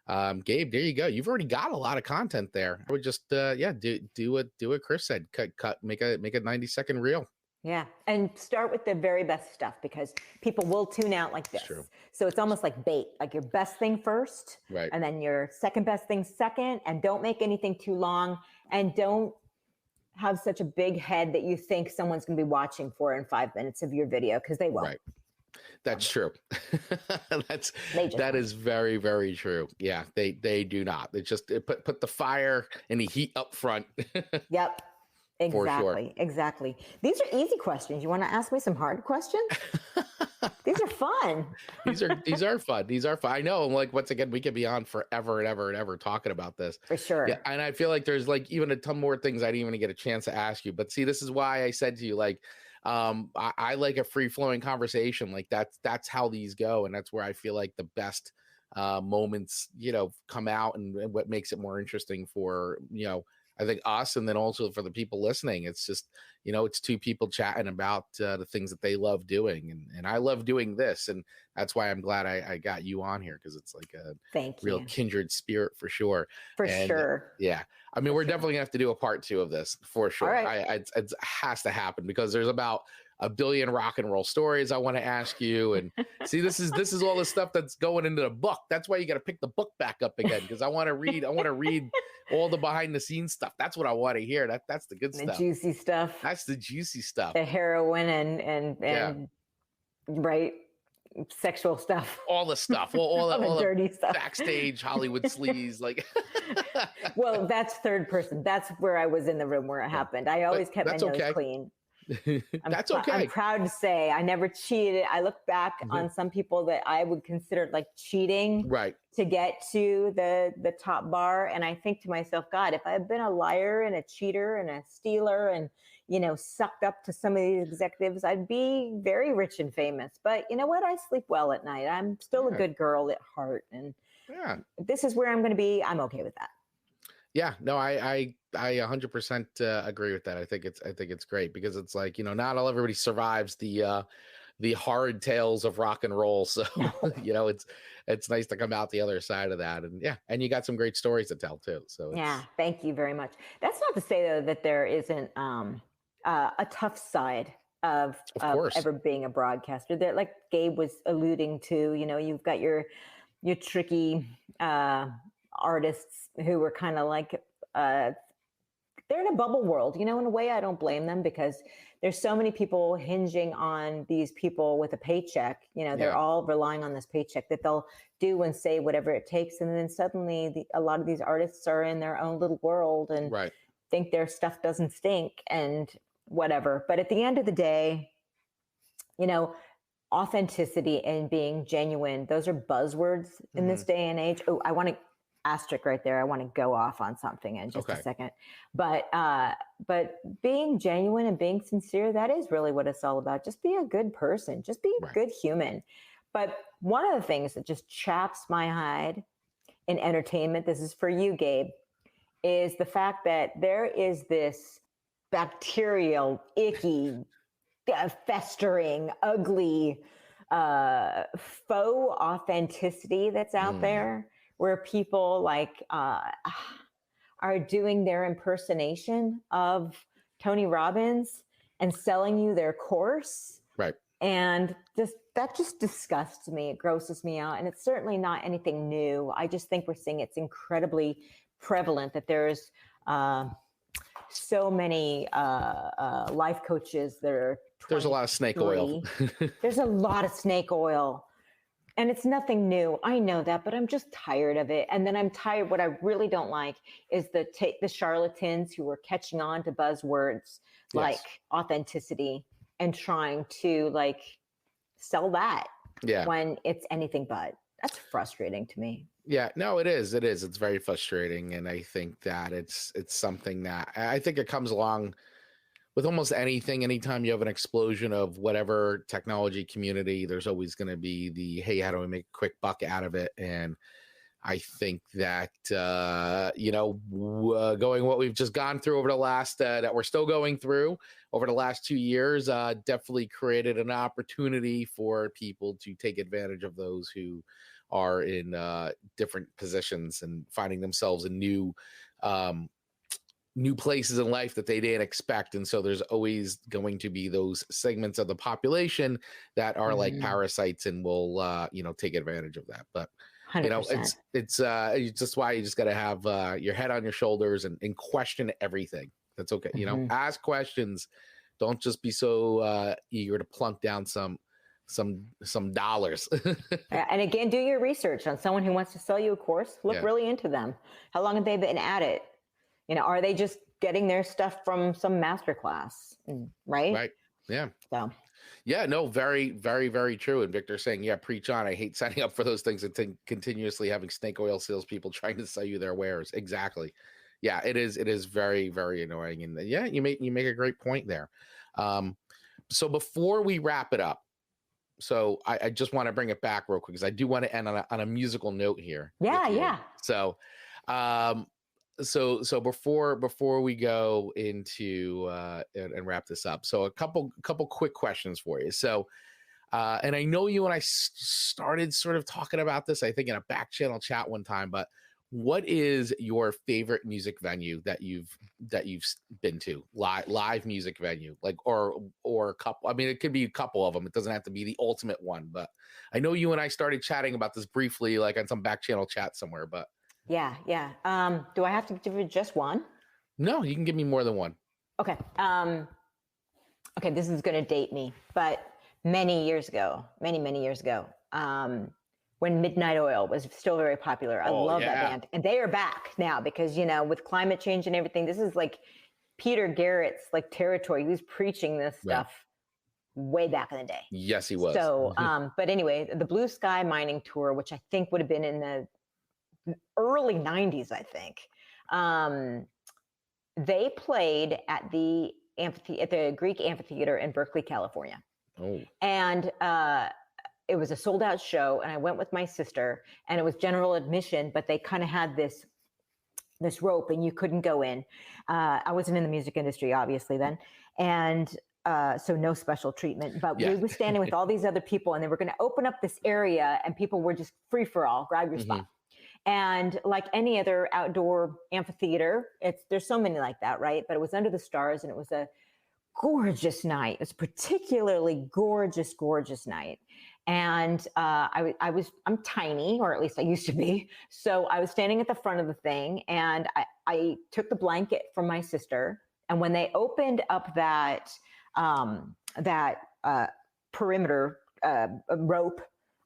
Gabe, there you go. You've already got a lot of content there. I would just do what Kris said. Cut, make a 90-second reel. Yeah. And start with the very best stuff because people will tune out like this. It's true. So it's almost like bait, like your best thing first, Right. and then your second best thing second, and don't make anything too long, and don't have such a big head that you think someone's going to be watching 4 and 5 minutes of your video, because they won't. Right. That's true. They that is very, very true. Yeah, they do not. They just put the fire and the heat up front. Yep. For sure. Exactly. These are easy questions. You want to ask me some hard questions? These are fun. These are fun. These are fun. I know. Like, once again, we could be on forever and ever and ever talking about this. For sure. Yeah, and I feel like there's like even a ton more things I didn't even get a chance to ask you. But see, this is why I said to you, like, I like a free flowing conversation. Like that's how these go, and that's where I feel like the best moments, come out, and what makes it more interesting for I think us, and then also for the people listening. It's just, it's two people chatting about the things that they love doing. And I love doing this. And that's why I'm glad I got you on here, because it's like a real kindred spirit for sure. For sure. Yeah. I mean, we're definitely going to have to do a part 2 of this for sure. Right. It has to happen, because there's about a billion rock and roll stories I want to ask you. And see, this is all the stuff that's going into the book. That's why you got to pick the book back up again, because I want to read all the behind the scenes stuff. That's what I want to hear. That's the good stuff. The juicy stuff. That's the juicy stuff. The heroin and right, sexual stuff. All the stuff. All the dirty stuff. Backstage Hollywood sleaze. Like well, that's third person. That's where I was in the room where it happened. I always kept my nose clean. That's okay. I'm proud to say I never cheated. I look back on some people that I would consider like cheating to get to the top bar. And I think to myself, God, if I had been a liar and a cheater and a stealer and, sucked up to some of these executives, I'd be very rich and famous. But you know what? I sleep well at night. I'm still a good girl at heart. And if this is where I'm going to be, I'm okay with that. Yeah, no, I 100% agree with that. I think it's great, because it's like, not everybody survives the hard tales of rock and roll. So, it's nice to come out the other side of that. And you got some great stories to tell too. So thank you very much. That's not to say though that there isn't a tough side of ever being a broadcaster. That, like Gabe was alluding to, you've got your tricky artists who were kind of like they're in a bubble world, in a way. I don't blame them, because there's so many people hinging on these people with a paycheck. They're all relying on this paycheck, that they'll do and say whatever it takes, and then suddenly a lot of these artists are in their own little world and think their stuff doesn't stink and whatever. But at the end of the day, authenticity and being genuine, those are buzzwords in this day and age. Oh, I want to asterisk right there. I want to go off on something in just a second, but being genuine and being sincere, that is really what it's all about. Just be a good person, just be a good human. But one of the things that just chaps my hide in entertainment, this is for you, Gabe, is the fact that there is this bacterial, icky, festering, ugly, faux authenticity that's out there, where people like are doing their impersonation of Tony Robbins and selling you their course. Right. And that just disgusts me. It grosses me out. And it's certainly not anything new. I just think we're seeing it's incredibly prevalent that there's so many life coaches that are 23. There's a lot of snake oil. There's a lot of snake oil. And it's nothing new. I know that, but I'm just tired of it. And then I'm tired. What I really don't like is the charlatans who are catching on to buzzwords like authenticity and trying to like sell that when it's anything but. That's frustrating to me. Yeah, no, it is. It is. It's very frustrating. And I think that it's something that I think it comes along with almost anything. Anytime you have an explosion of whatever technology community, there's always going to be the, hey, how do we make a quick buck out of it? And I think that, going what we've just gone through over the last, that we're still going through over the last 2 years, definitely created an opportunity for people to take advantage of those who are in different positions and finding themselves in new new places in life that they didn't expect. And so there's always going to be those segments of the population that are like parasites and will, take advantage of that. But, 100%. it's just why you just got to have your head on your shoulders and question everything. That's okay. Ask questions. Don't just be so eager to plunk down some dollars. And again, do your research on someone who wants to sell you a course. Look really into them. How long have they been at it? Are they just getting their stuff from some masterclass? Right. Right. Yeah. So. Yeah, no, very, very, very true. And Victor saying, yeah, preach on. I hate signing up for those things and continuously having snake oil salespeople trying to sell you their wares. Exactly. Yeah, it is very, very annoying. And yeah, you make a great point there. So before we wrap it up, so I just want to bring it back real quick because I do want to end on a musical note here. Yeah. So, so before we go into and wrap this up, so a couple quick questions for you. So, and I know you and I started sort of talking about this, I think, in a back channel chat one time, but what is your favorite music venue that you've been to, live music venue, like, or a couple? I mean, it could be a couple of them. It doesn't have to be the ultimate one, but I know you and I started chatting about this briefly, like on some back channel chat somewhere, but. Yeah. Do I have to give you just one? No, you can give me more than one. Okay. Okay, this is going to date me, but many years ago, when Midnight Oil was still very popular. I love that band. And they are back now because, with climate change and everything, this is like Peter Garrett's like territory. He was preaching this stuff way back in the day. Yes, he was. So, but anyway, the Blue Sky Mining Tour, which I think would have been in the early 90s, I think. They played at the Greek Amphitheater in Berkeley, California. Oh. And it was a sold out show, and I went with my sister, and it was general admission, but they kind of had this rope and you couldn't go in. I wasn't in the music industry, obviously, then. And so no special treatment, but we were standing with all these other people, and they were going to open up this area, and people were just free for all, grab your spot. And like any other outdoor amphitheater, there's so many like that, right? But it was under the stars, and it was a gorgeous night. It was a particularly gorgeous night. And I'm tiny, or at least I used to be. So I was standing at the front of the thing, and I took the blanket from my sister. And when they opened up that perimeter rope,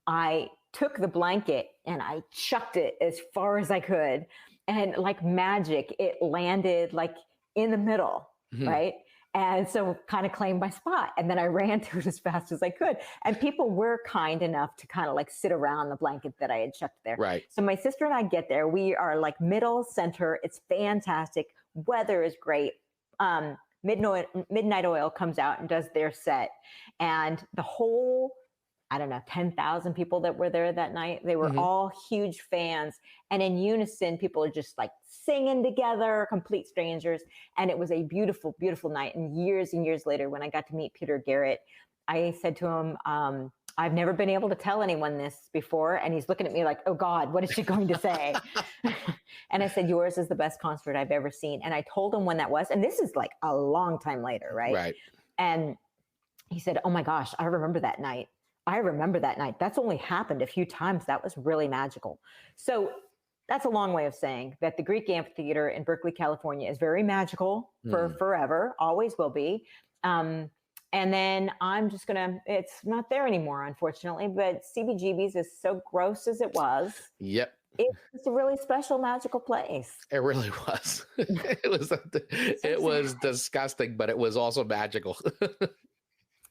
I took the blanket and I chucked it as far as I could. And like magic, it landed like in the middle, right? And so kind of claimed my spot. And then I ran through it as fast as I could. And people were kind enough to kind of like sit around the blanket that I had chucked there. Right. So my sister and I get there. We are like middle center. It's fantastic. Weather is great. Midnight Oil comes out and does their set. And the whole, 10,000 people that were there that night, they were all huge fans. And in unison, people are just like singing together, complete strangers. And it was a beautiful, beautiful night. And years later, when I got to meet Peter Garrett, I said to him, I've never been able to tell anyone this before. And he's looking at me like, oh God, what is she going to say? And I said, yours is the best concert I've ever seen. And I told him when that was. And this is like a long time later, right? Right. And he said, oh my gosh, I remember that night. That's only happened a few times. That was really magical. So that's a long way of saying that the Greek Amphitheater in Berkeley, California is very magical for forever, always will be. And then I'm just it's not there anymore, unfortunately, but CBGB's is so gross as it was. Yep. It's a really special, magical place. It really was. It was disgusting, but it was also magical.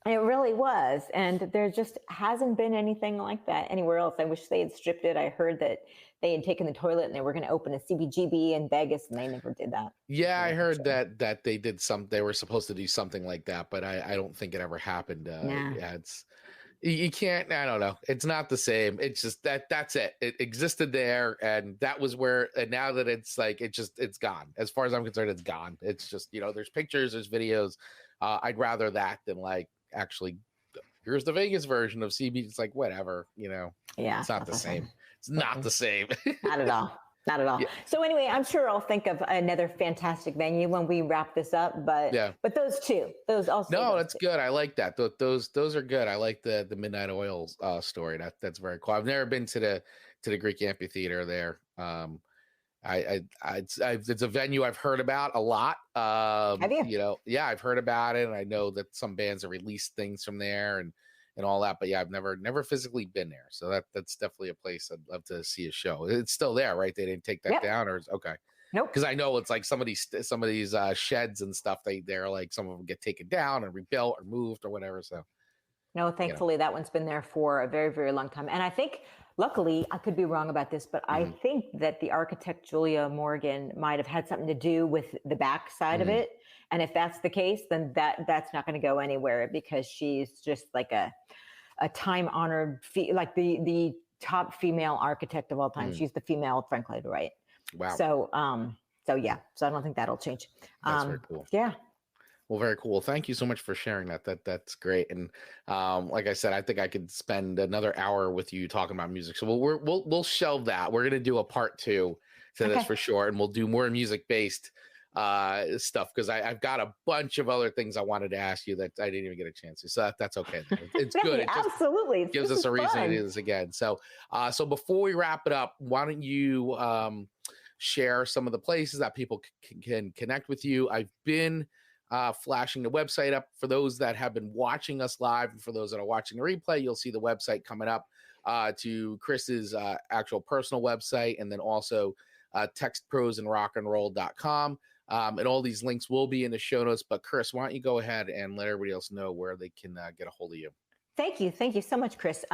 It really was. And there just hasn't been anything like that anywhere else. I wish they had stripped it. I heard that they had taken the toilet and they were going to open a CBGB in Vegas, and they never did that. Yeah, I heard that they did they were supposed to do something like that, but I don't think it ever happened. Yeah, you can't, I don't know. It's not the same. It's just that's it. It existed there, and that was where, and now that it's like, it's gone. As far as I'm concerned, it's gone. It's just, there's pictures, there's videos. I'd rather that than like, actually, here's the Vegas version of CB. It's like, whatever, Yeah, it's not the same. It's not the same. Not at all. Not at all. Yeah. So anyway, I'm sure I'll think of another fantastic venue when we wrap this up. But those two, those also. No, those that's two. good. I like that. Those are good. I like the Midnight Oil story. That's very cool. I've never been to the Greek amphitheater there. It's a venue I've heard about a lot. Have you? Yeah, I've heard about it, and I know that some bands have released things from there and all that. But yeah, I've never physically been there, so that's definitely a place I'd love to see a show. It's still there, right? They didn't take that down, or okay? Nope. Because I know it's like some of these sheds and stuff. They're like some of them get taken down and rebuilt or moved or whatever. So no, thankfully that one's been there for a very, very long time. And I think, luckily, I could be wrong about this, but I think that the architect Julia Morgan might have had something to do with the back side of it. And if that's the case, then that's not going to go anywhere, because she's just like a time-honored, like the top female architect of all time. She's the female Frank Lloyd Wright. Wow. So yeah. So I don't think that'll change. That's very cool. Yeah. Well, very cool. Thank you so much for sharing that. That's great. And like I said, I think I could spend another hour with you talking about music. So we'll shelve that. We're gonna do a part 2 to this for sure, and we'll do more music based stuff, because I've got a bunch of other things I wanted to ask you that I didn't even get a chance to. So that's okay. It's good. It just absolutely gives us a reason to do this again. So before we wrap it up, why don't you share some of the places that people can connect with you? I've been flashing the website up for those that have been watching us live, and for those that are watching the replay, you'll see the website coming up to Kris's actual personal website, and then also textproseandrockandroll.com. And all these links will be in the show notes. But Kris, why don't you go ahead and let everybody else know where they can get a hold of you? Thank you. Thank you so much, Kris.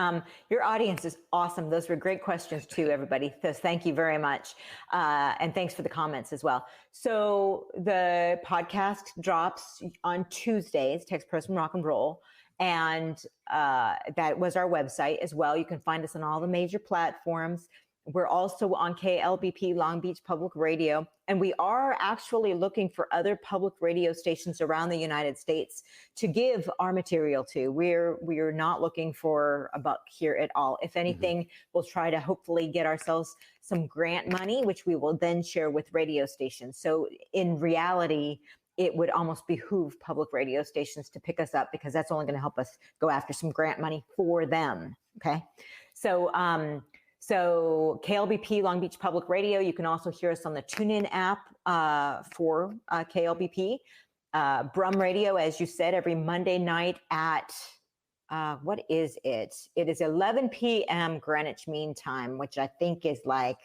Your audience is awesome. Those were great questions too, everybody. So thank you very much. And thanks for the comments as well. So the podcast drops on Tuesdays, Text, Prose, and Rock and Roll. And that was our website as well. You can find us on all the major platforms. We're also on KLBP, Long Beach Public Radio, and we are actually looking for other public radio stations around the United States to give our material to. We're not looking for a buck here at all. If anything, we'll try to hopefully get ourselves some grant money, which we will then share with radio stations. So in reality, it would almost behoove public radio stations to pick us up, because that's only going to help us go after some grant money for them. Okay. So KLBP, Long Beach Public Radio. You can also hear us on the TuneIn app for KLBP. Brum Radio, as you said, every Monday night at, what is it? It is 11 p.m. Greenwich Mean Time, which I think is like,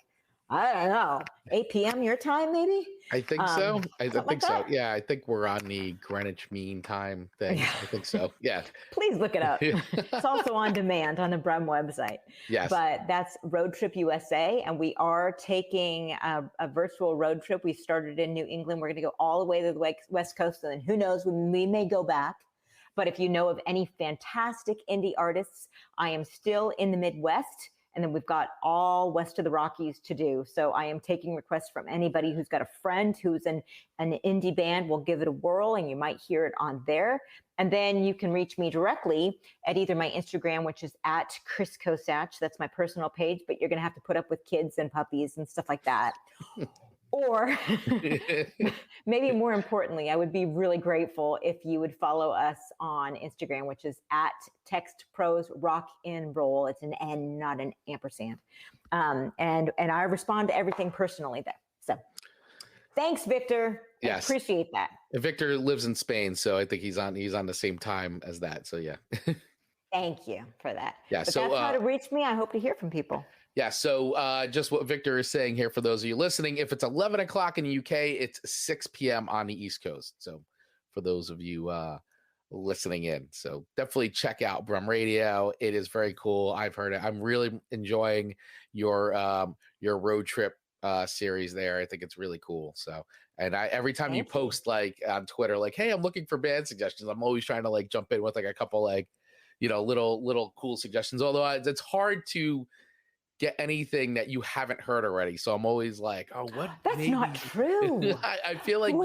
I don't know, 8 p.m. your time, maybe? I think so. I think like so. that? Yeah, I think we're on the Greenwich Mean Time thing. I think so. Yeah. Please look it up. It's also on demand on the Brum website. Yes. But that's Road Trip USA, and we are taking a virtual road trip. We started in New England. We're going to go all the way to the West Coast, and then who knows, we may go back. But if you know of any fantastic indie artists, I am still in the Midwest. And then we've got all west of the Rockies to do. So I am taking requests from anybody who's got a friend who's an indie band. We'll give it a whirl, and you might hear it on there. And then you can reach me directly at either my Instagram, which is at Kris Kosach. That's my personal page, but you're going to have to put up with kids and puppies and stuff like that. Or maybe more importantly, I would be really grateful if you would follow us on Instagram, which is at Text, Prose, Rock and Roll. It's an N, not an ampersand. And I respond to everything personally there. So thanks, Victor. Yes. I appreciate that. Victor lives in Spain, so I think he's on the same time as that. So yeah. Thank you for that. Yeah. But so that's how to reach me. I hope to hear from people. Yeah, so just what Victor is saying here for those of you listening, if it's 11 o'clock in the UK, it's 6 p.m. on the East Coast. So for those of you listening in, so definitely check out Brum Radio. It is very cool. I've heard it. I'm really enjoying your road trip series there. I think it's really cool. So, and every time you post like on Twitter, like, hey, I'm looking for band suggestions, I'm always trying to like jump in with like a couple like, little cool suggestions. Although it's hard to get anything that you haven't heard already. So I'm always like, oh, what? That's not true. I feel like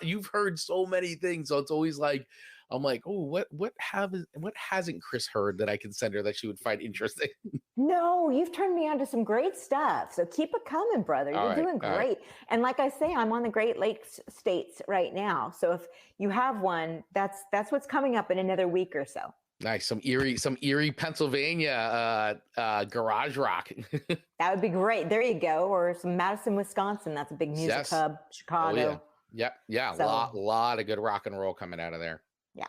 you've heard so many things. So it's always like, I'm like, oh, what hasn't Kris heard that I can send her that she would find interesting? No, you've turned me on to some great stuff. So keep it coming, brother. You're doing great. And like I say, I'm on the Great Lakes states right now. So if you have one, that's what's coming up in another week or so. Nice. Some Erie, Pennsylvania garage rock. That would be great. There you go. Or some Madison, Wisconsin. That's a big music hub. Chicago. Oh, yeah. So, lot of good rock and roll coming out of there. Yeah.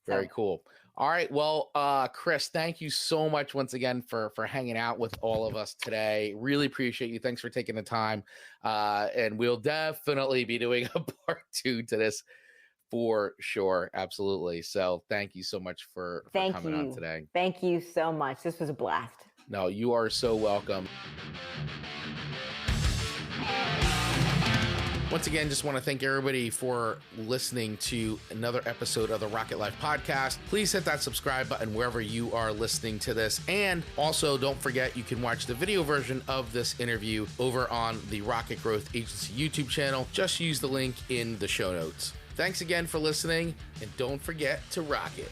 Very cool. All right. Well, Kris, thank you so much once again for hanging out with all of us today. Really appreciate you. Thanks for taking the time. And we'll definitely be doing a part 2 to this for sure. Absolutely. So thank you so much for coming on today. Thank you so much. This was a blast. No, you are so welcome. Once again, just want to thank everybody for listening to another episode of the Rocket Life podcast. Please hit that subscribe button wherever you are listening to this. And also, don't forget, you can watch the video version of this interview over on the Rocket Growth Agency YouTube channel. Just use the link in the show notes. Thanks again for listening, and don't forget to rock it.